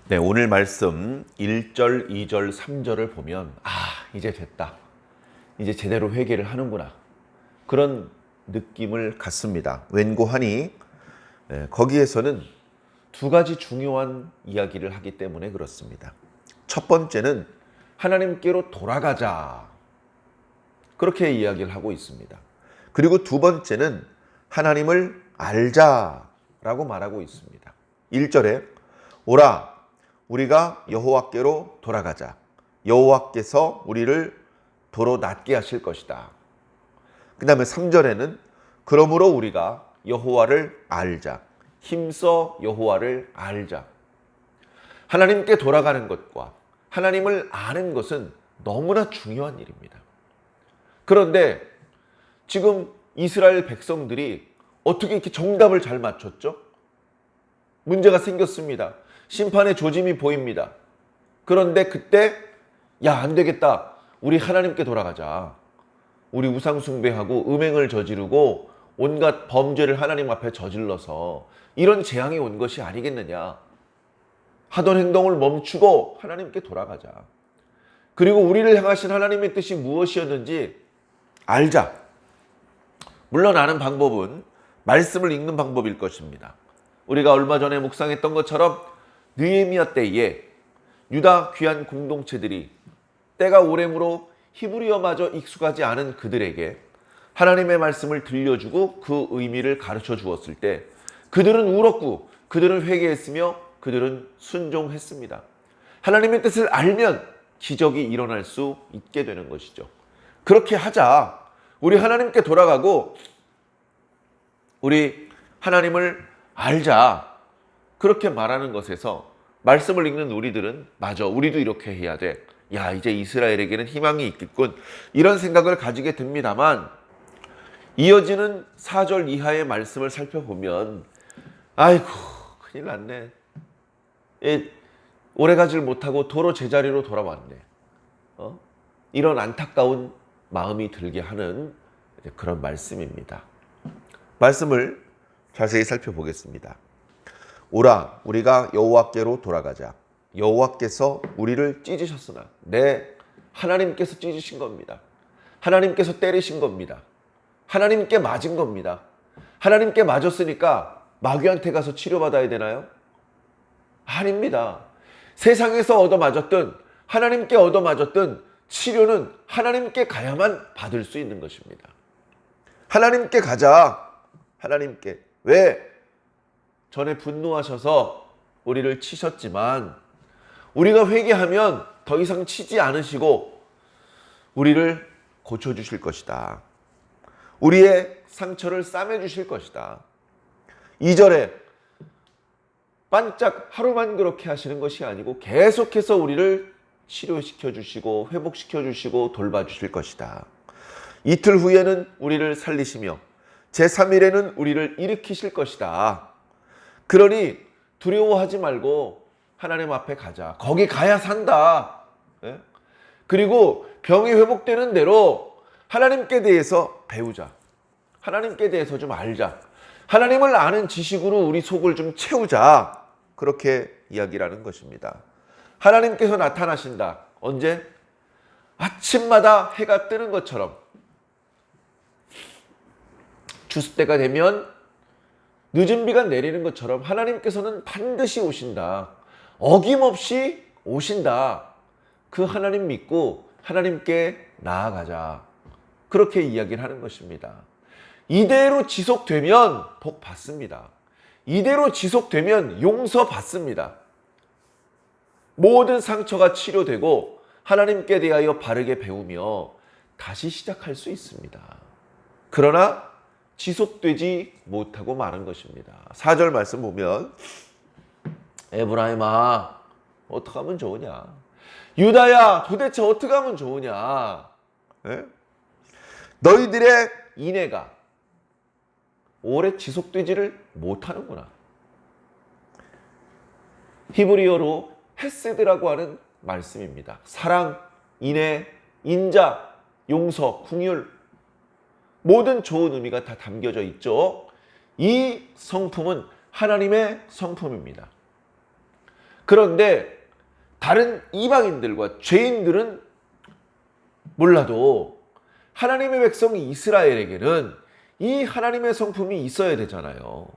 네, 오늘 말씀 1절, 2절, 3절을 보면 이제 됐다. 이제 제대로 회개를 하는구나. 그런 느낌을 갖습니다. 웬고하니 거기에서는 두 가지 중요한 이야기를 하기 때문에 그렇습니다. 첫 번째는 하나님께로 돌아가자. 그렇게 이야기를 하고 있습니다. 그리고 두 번째는 하나님을 알자라고 말하고 있습니다. 1절에 오라 우리가 여호와께로 돌아가자. 여호와께서 우리를 도로 낫게 하실 것이다. 그 다음에 3절에는 그러므로 우리가 여호와를 알자. 힘써 여호와를 알자. 하나님께 돌아가는 것과 하나님을 아는 것은 너무나 중요한 일입니다. 그런데 지금 이스라엘 백성들이 어떻게 이렇게 정답을 잘 맞췄죠? 문제가 생겼습니다. 심판의 조짐이 보입니다. 그런데 그때 안 되겠다. 우리 하나님께 돌아가자. 우리 우상 숭배하고 음행을 저지르고 온갖 범죄를 하나님 앞에 저질러서 이런 재앙이 온 것이 아니겠느냐. 하던 행동을 멈추고 하나님께 돌아가자. 그리고 우리를 향하신 하나님의 뜻이 무엇이었는지 알자. 물론 아는 방법은 말씀을 읽는 방법일 것입니다. 우리가 얼마 전에 묵상했던 것처럼 느헤미야 때에 유다 귀한 공동체들이 때가 오래므로 히브리어마저 익숙하지 않은 그들에게 하나님의 말씀을 들려주고 그 의미를 가르쳐 주었을 때 그들은 울었고 그들은 회개했으며 그들은 순종했습니다. 하나님의 뜻을 알면 기적이 일어날 수 있게 되는 것이죠. 그렇게 하자. 우리 하나님께 돌아가고 우리 하나님을 알자. 그렇게 말하는 것에서 말씀을 읽는 우리들은 맞아. 우리도 이렇게 해야 돼. 이제 이스라엘에게는 희망이 있겠군. 이런 생각을 가지게 됩니다만 이어지는 4절 이하의 말씀을 살펴보면 아이고 큰일 났네. 오래가질 못하고 도로 제자리로 돌아왔네. 이런 안타까운 마음이 들게 하는 그런 말씀입니다. 말씀을 자세히 살펴보겠습니다. 오라 우리가 여호와께로 돌아가자. 여호와께서 우리를 찢으셨으나 하나님께서 찢으신 겁니다. 하나님께서 때리신 겁니다. 하나님께 맞은 겁니다. 하나님께 맞았으니까 마귀한테 가서 치료받아야 되나요? 아닙니다. 세상에서 얻어맞았든 하나님께 얻어맞았든 치료는 하나님께 가야만 받을 수 있는 것입니다. 하나님께 가자. 하나님께. 왜? 전에 분노하셔서 우리를 치셨지만 우리가 회개하면 더 이상 치지 않으시고 우리를 고쳐주실 것이다. 우리의 상처를 싸매주실 것이다. 2절에 반짝 하루만 그렇게 하시는 것이 아니고 계속해서 우리를 치료시켜 주시고 회복시켜 주시고 돌봐주실 것이다. 이틀 후에는 우리를 살리시며 제3일에는 우리를 일으키실 것이다. 그러니 두려워하지 말고 하나님 앞에 가자. 거기 가야 산다. 그리고 병이 회복되는 대로 하나님께 대해서 배우자. 하나님께 대해서 좀 알자. 하나님을 아는 지식으로 우리 속을 좀 채우자. 그렇게 이야기를 하는 것입니다. 하나님께서 나타나신다. 언제? 아침마다 해가 뜨는 것처럼 주습때가 되면 늦은 비가 내리는 것처럼 하나님께서는 반드시 오신다. 어김없이 오신다. 그 하나님 믿고 하나님께 나아가자. 그렇게 이야기를 하는 것입니다. 이대로 지속되면 복 받습니다. 이대로 지속되면 용서 받습니다. 모든 상처가 치료되고 하나님께 대하여 바르게 배우며 다시 시작할 수 있습니다. 그러나 지속되지 못하고 마는 것입니다. 4절 말씀 보면 에브라임아 어떻게 하면 좋으냐? 유다야 도대체 어떻게 하면 좋으냐? 너희들의 인애가 오래 지속되지를 못하는구나. 히브리어로 헤세드라고 하는 말씀입니다. 사랑, 인애, 인자, 용서, 긍휼 모든 좋은 의미가 다 담겨져 있죠. 이 성품은 하나님의 성품입니다. 그런데 다른 이방인들과 죄인들은 몰라도 하나님의 백성 이스라엘에게는 이 하나님의 성품이 있어야 되잖아요.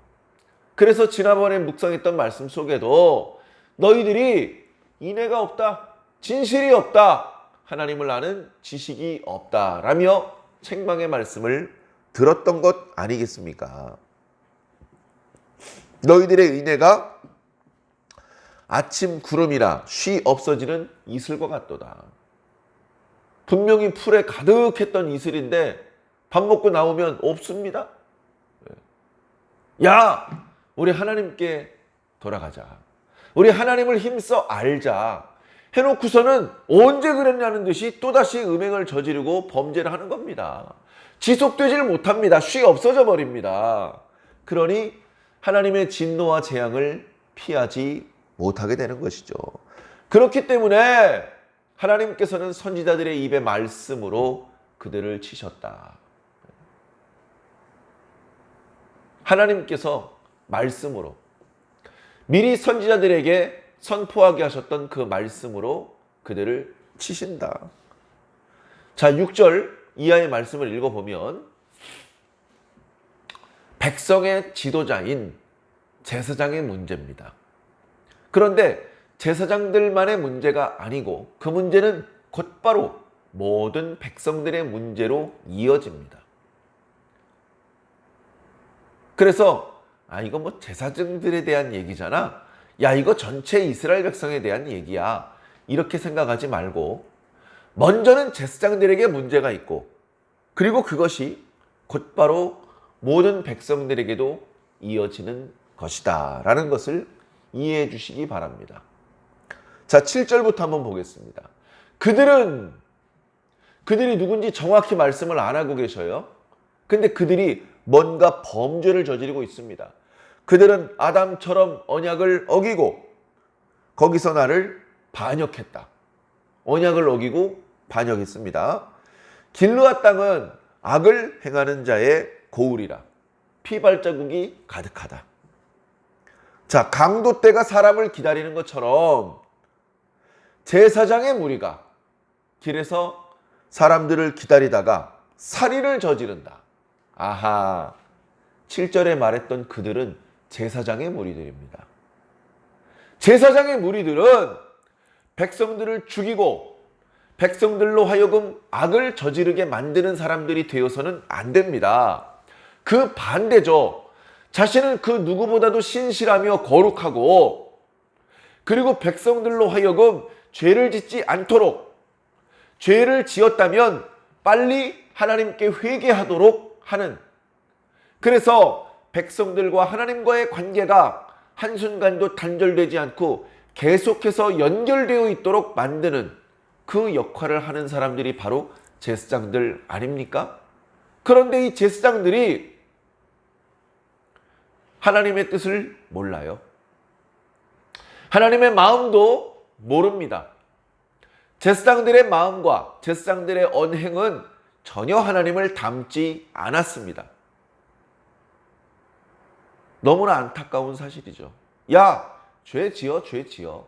그래서 지난번에 묵상했던 말씀 속에도 너희들이 인애가 없다, 진실이 없다, 하나님을 아는 지식이 없다 라며 책망의 말씀을 들었던 것 아니겠습니까? 너희들의 인애가 아침 구름이나 쉬 없어지는 이슬과 같도다. 분명히 풀에 가득했던 이슬인데 밥 먹고 나오면 없습니다. 야, 우리 하나님께 돌아가자. 우리 하나님을 힘써 알자. 해놓고서는 언제 그랬냐는 듯이 또다시 음행을 저지르고 범죄를 하는 겁니다. 지속되질 못합니다. 쉬 없어져 버립니다. 그러니 하나님의 진노와 재앙을 피하지 못하게 되는 것이죠. 그렇기 때문에 하나님께서는 선지자들의 입의 말씀으로 그들을 치셨다. 하나님께서 말씀으로 미리 선지자들에게 선포하게 하셨던 그 말씀으로 그들을 치신다. 자, 6절 이하의 말씀을 읽어보면 백성의 지도자인 제사장의 문제입니다. 그런데 제사장들만의 문제가 아니고 그 문제는 곧바로 모든 백성들의 문제로 이어집니다. 그래서 이거 뭐 제사장들에 대한 얘기잖아. 야, 이거 전체 이스라엘 백성에 대한 얘기야. 이렇게 생각하지 말고 먼저는 제사장들에게 문제가 있고 그리고 그것이 곧바로 모든 백성들에게도 이어지는 것이다 라는 것을 이해해 주시기 바랍니다. 자, 7절부터 한번 보겠습니다. 그들이 누군지 정확히 말씀을 안 하고 계셔요. 근데 그들이 뭔가 범죄를 저지르고 있습니다. 그들은 아담처럼 언약을 어기고 거기서 나를 반역했다. 언약을 어기고 반역했습니다. 길르앗 땅은 악을 행하는 자의 고울이라 피발자국이 가득하다. 자, 강도 때가 사람을 기다리는 것처럼 제사장의 무리가 길에서 사람들을 기다리다가 살인을 저지른다. 아하, 7절에 말했던 그들은 제사장의 무리들입니다. 제사장의 무리들은 백성들을 죽이고 백성들로 하여금 악을 저지르게 만드는 사람들이 되어서는 안 됩니다. 그 반대죠. 자신은 그 누구보다도 신실하며 거룩하고 그리고 백성들로 하여금 죄를 짓지 않도록 죄를 지었다면 빨리 하나님께 회개하도록 하는, 그래서 백성들과 하나님과의 관계가 한순간도 단절되지 않고 계속해서 연결되어 있도록 만드는 그 역할을 하는 사람들이 바로 제사장들 아닙니까? 그런데 이 제사장들이 하나님의 뜻을 몰라요. 하나님의 마음도 모릅니다. 제사장들의 마음과 제사장들의 언행은 전혀 하나님을 닮지 않았습니다. 너무나 안타까운 사실이죠. 야, 죄 지어, 죄 지어.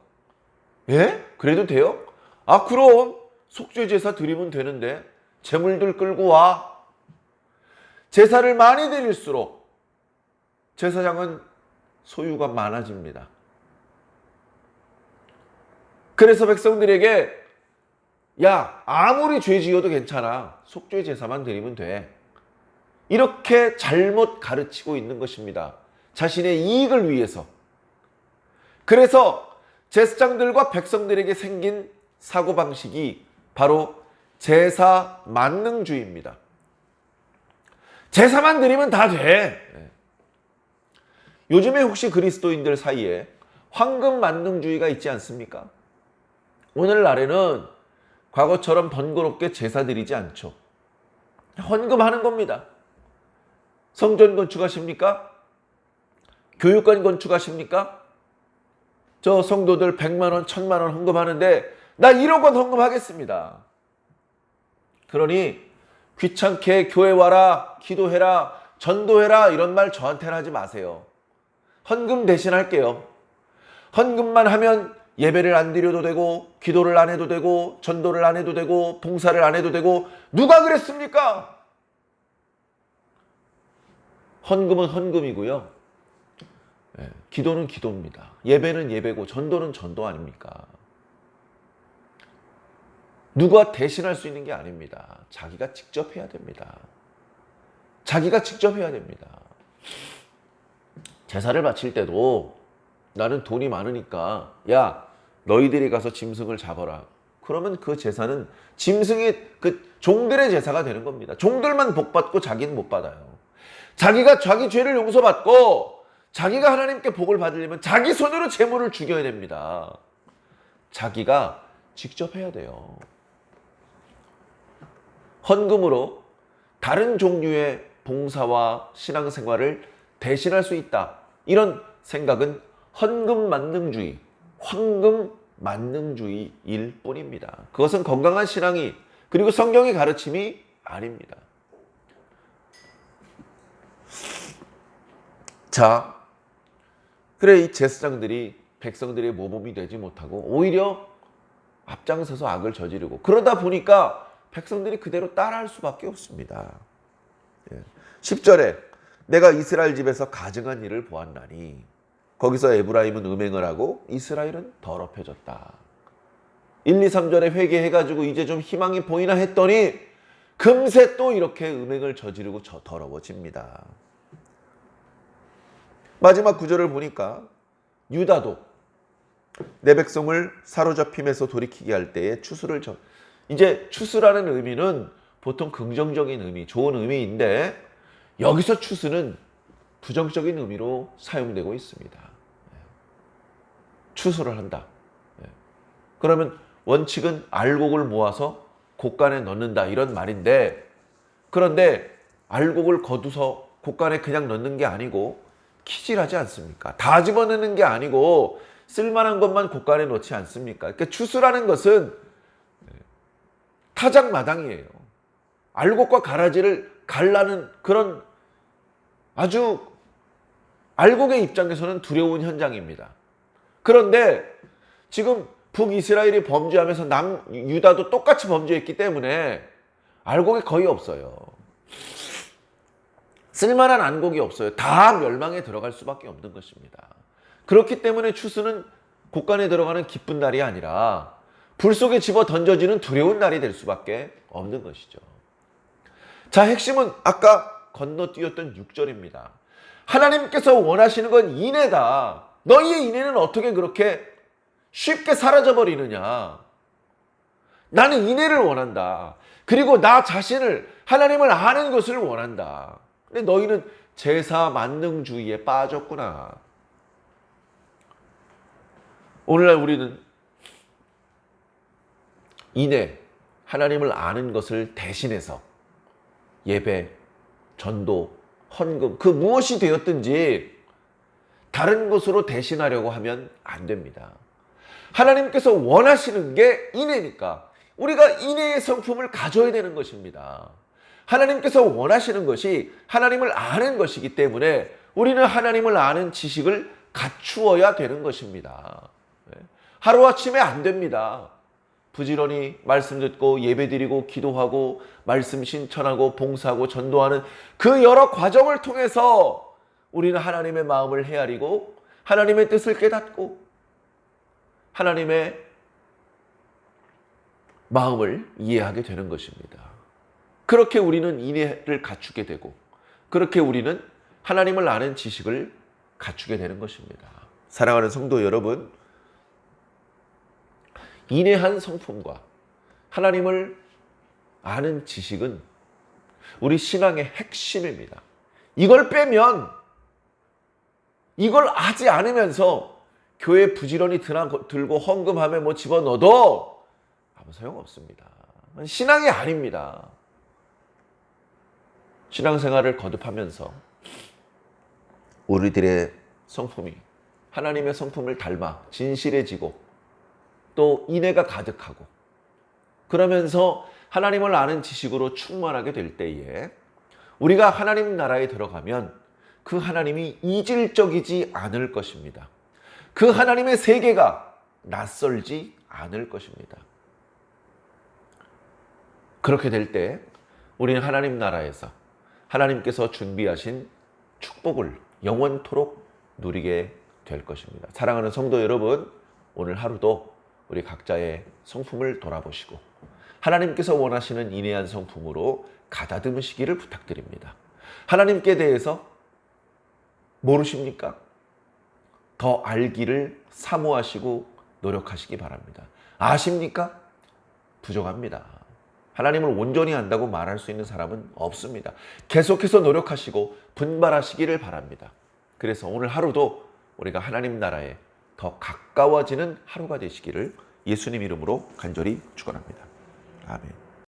예? 그래도 돼요? 아, 그럼 속죄 제사 드리면 되는데 제물들 끌고 와. 제사를 많이 드릴수록 제사장은 소유가 많아집니다. 그래서 백성들에게 야, 아무리 죄 지어도 괜찮아. 속죄 제사만 드리면 돼. 이렇게 잘못 가르치고 있는 것입니다. 자신의 이익을 위해서. 그래서 제사장들과 백성들에게 생긴 사고방식이 바로 제사 만능주의입니다. 제사만 드리면 다 돼. 요즘에 혹시 그리스도인들 사이에 황금 만능주의가 있지 않습니까? 오늘날에는 과거처럼 번거롭게 제사 드리지 않죠. 헌금하는 겁니다. 성전 건축하십니까? 교육관 건축하십니까? 저 성도들 100만 원, 1000만 원 헌금하는데 나 1억 원 헌금하겠습니다. 그러니 귀찮게 교회 와라, 기도해라, 전도해라 이런 말 저한테는 하지 마세요. 헌금 대신 할게요. 헌금만 하면 예배를 안 드려도 되고 기도를 안 해도 되고 전도를 안 해도 되고 봉사를 안 해도 되고 누가 그랬습니까? 헌금은 헌금이고요. 기도는 기도입니다. 예배는 예배고 전도는 전도 아닙니까? 누가 대신할 수 있는 게 아닙니다. 자기가 직접 해야 됩니다. 자기가 직접 해야 됩니다. 제사를 바칠 때도 나는 돈이 많으니까 야 너희들이 가서 짐승을 잡아라. 그러면 그 제사는 짐승이 그 종들의 제사가 되는 겁니다. 종들만 복받고 자기는 못 받아요. 자기가 자기 죄를 용서받고 자기가 하나님께 복을 받으려면 자기 손으로 제물을 죽여야 됩니다. 자기가 직접 해야 돼요. 헌금으로 다른 종류의 봉사와 신앙생활을 대신할 수 있다. 이런 생각은 헌금 만능주의, 황금 만능주의일 뿐입니다. 그것은 건강한 신앙이 그리고 성경의 가르침이 아닙니다. 자, 그래 이 제사장들이 백성들의 모범이 되지 못하고 오히려 앞장서서 악을 저지르고 그러다 보니까 백성들이 그대로 따라할 수밖에 없습니다. 10절에 내가 이스라엘 집에서 가증한 일을 보았나니 거기서 에브라임은 음행을 하고 이스라엘은 더럽혀졌다. 1, 2, 3절에 회개해가지고 이제 좀 희망이 보이나 했더니 금세 또 이렇게 음행을 저지르고 더러워집니다. 마지막 구절을 보니까 유다도 내 백성을 사로잡힘에서 돌이키게 할 때에 추수를 이제 추수라는 의미는 보통 긍정적인 의미, 좋은 의미인데 여기서 추수는 부정적인 의미로 사용되고 있습니다. 추수를 한다. 그러면 원칙은 알곡을 모아서 곡간에 넣는다 이런 말인데 그런데 알곡을 거두서 곡간에 그냥 넣는 게 아니고 키질하지 않습니까? 다 집어넣는 게 아니고 쓸만한 것만 곡간에 넣지 않습니까? 그러니까 추수라는 것은 타작마당이에요. 알곡과 가라지를 갈라는 그런 아주 알곡의 입장에서는 두려운 현장입니다. 그런데 지금 북이스라엘이 범죄하면서 남유다도 똑같이 범죄했기 때문에 알곡이 거의 없어요. 쓸만한 안곡이 없어요. 다 멸망에 들어갈 수밖에 없는 것입니다. 그렇기 때문에 추수는 곡간에 들어가는 기쁜 날이 아니라 불 속에 집어 던져지는 두려운 날이 될 수밖에 없는 것이죠. 자, 핵심은 아까 건너뛰었던 6절입니다. 하나님께서 원하시는 건 인애다. 너희의 인애는 어떻게 그렇게 쉽게 사라져버리느냐. 나는 인애를 원한다. 그리고 나 자신을 하나님을 아는 것을 원한다. 근데 너희는 제사 만능주의에 빠졌구나. 오늘날 우리는 인애, 하나님을 아는 것을 대신해서 예배, 전도, 헌금 그 무엇이 되었든지 다른 것으로 대신하려고 하면 안 됩니다. 하나님께서 원하시는 게 인애니까 우리가 인애의 성품을 가져야 되는 것입니다. 하나님께서 원하시는 것이 하나님을 아는 것이기 때문에 우리는 하나님을 아는 지식을 갖추어야 되는 것입니다. 하루아침에 안 됩니다. 부지런히 말씀 듣고 예배드리고 기도하고 말씀 신천하고 봉사하고 전도하는 그 여러 과정을 통해서 우리는 하나님의 마음을 헤아리고 하나님의 뜻을 깨닫고 하나님의 마음을 이해하게 되는 것입니다. 그렇게 우리는 인애를 갖추게 되고 그렇게 우리는 하나님을 아는 지식을 갖추게 되는 것입니다. 사랑하는 성도 여러분, 인애한 성품과 하나님을 아는 지식은 우리 신앙의 핵심입니다. 이걸 빼면 이걸 하지 않으면서 교회 부지런히 들고 헌금함에 뭐 집어넣어도 아무 소용없습니다. 신앙이 아닙니다. 신앙생활을 거듭하면서 우리들의 성품이 하나님의 성품을 닮아 진실해지고 또 인애가 가득하고 그러면서 하나님을 아는 지식으로 충만하게 될 때에 우리가 하나님 나라에 들어가면 그 하나님이 이질적이지 않을 것입니다. 그 하나님의 세계가 낯설지 않을 것입니다. 그렇게 될 때 우리는 하나님 나라에서 하나님께서 준비하신 축복을 영원토록 누리게 될 것입니다. 사랑하는 성도 여러분, 오늘 하루도 우리 각자의 성품을 돌아보시고 하나님께서 원하시는 인내한 성품으로 가다듬으시기를 부탁드립니다. 하나님께 대해서 모르십니까? 더 알기를 사모하시고 노력하시기 바랍니다. 아십니까? 부족합니다. 하나님을 온전히 안다고 말할 수 있는 사람은 없습니다. 계속해서 노력하시고 분발하시기를 바랍니다. 그래서 오늘 하루도 우리가 하나님 나라에 더 가까워지는 하루가 되시기를 예수님 이름으로 간절히 축원합니다. 아멘.